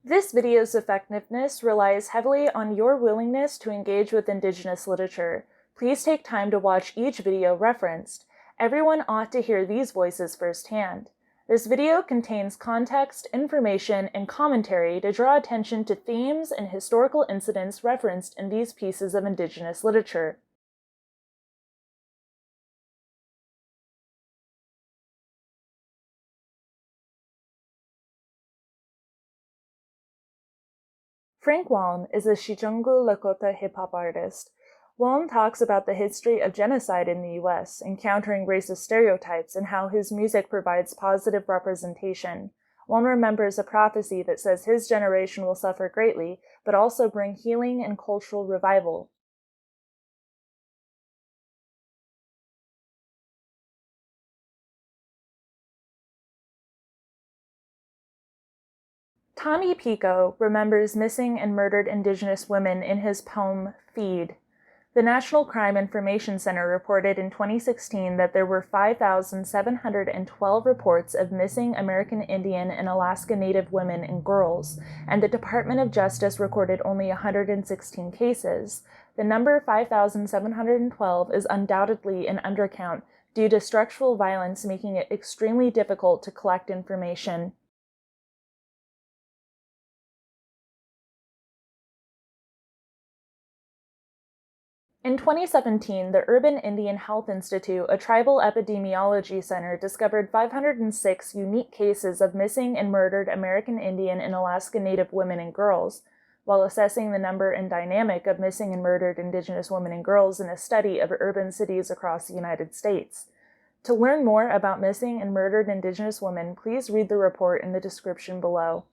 This video's effectiveness relies heavily on your willingness to engage with Indigenous literature. Please take time to watch each video referenced. Everyone ought to hear these voices firsthand. This video contains context, information, and commentary to draw attention to themes and historical incidents referenced in these pieces of Indigenous literature. Frank Waln is a Sicangu Lakota hip-hop artist. Waln talks about the history of genocide in the U.S., encountering racist stereotypes, and how his music provides positive representation. Waln remembers a prophecy that says his generation will suffer greatly, but also bring healing and cultural revival. Tommy Pico remembers missing and murdered Indigenous women in his poem, Feed. The National Crime Information Center reported in 2016 that there were 5,712 reports of missing American Indian and Alaska Native women and girls, and the Department of Justice recorded only 116 cases. The number 5,712 is undoubtedly an undercount due to structural violence making it extremely difficult to collect information. In 2017, the Urban Indian Health Institute, a tribal epidemiology center, discovered 506 unique cases of missing and murdered American Indian and Alaska Native women and girls, while assessing the number and dynamic of missing and murdered Indigenous women and girls in a study of urban cities across the United States. To learn more about missing and murdered Indigenous women, please read the report in the description below.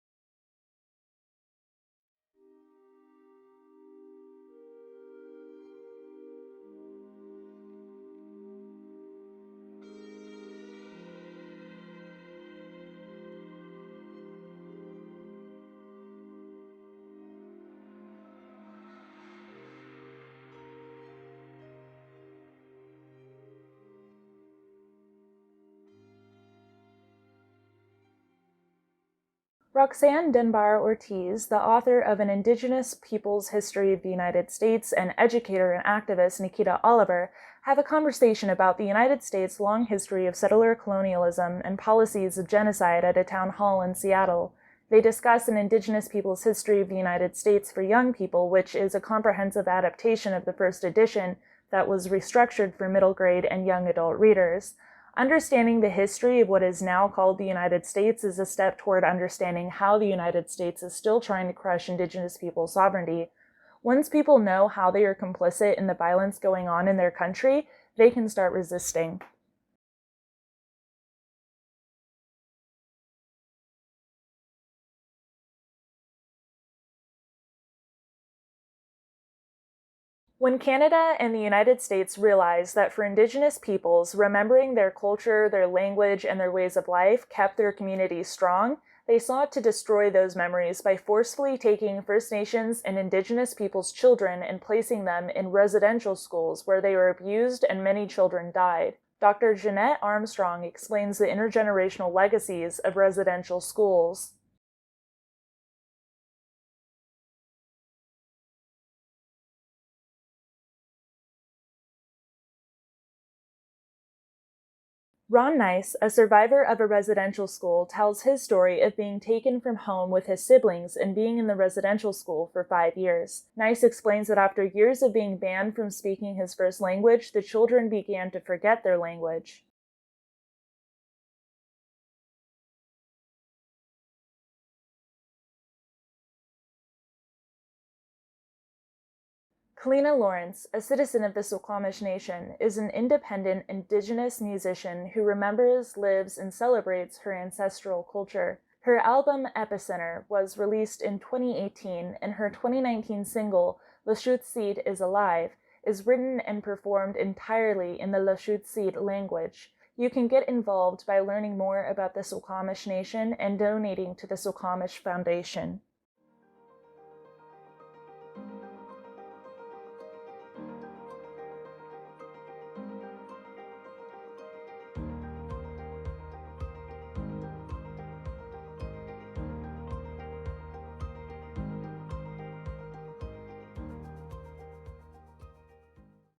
Roxanne Dunbar-Ortiz, the author of An Indigenous People's History of the United States, and educator and activist Nikita Oliver, have a conversation about the United States' long history of settler colonialism and policies of genocide at a town hall in Seattle. They discuss An Indigenous People's History of the United States for Young People, which is a comprehensive adaptation of the first edition that was restructured for middle grade and young adult readers. Understanding the history of what is now called the United States is a step toward understanding how the United States is still trying to crush Indigenous people's sovereignty. Once people know how they are complicit in the violence going on in their country, they can start resisting. When Canada and the United States realized that for Indigenous peoples, remembering their culture, their language, and their ways of life kept their communities strong, they sought to destroy those memories by forcefully taking First Nations and Indigenous peoples' children and placing them in residential schools where they were abused and many children died. Dr. Jeanette Armstrong explains the intergenerational legacies of residential schools. Ron Nyce, a survivor of a residential school, tells his story of being taken from home with his siblings and being in the residential school for 5 years. Nyce explains that after years of being banned from speaking his first language, the children began to forget their language. Kalina Lawrence, a citizen of the Suquamish Nation, is an independent Indigenous musician who remembers, lives, and celebrates her ancestral culture. Her album Epicenter was released in 2018, and her 2019 single, Lushootseed is Alive, is written and performed entirely in the Lushootseed language. You can get involved by learning more about the Suquamish Nation and donating to the Suquamish Foundation.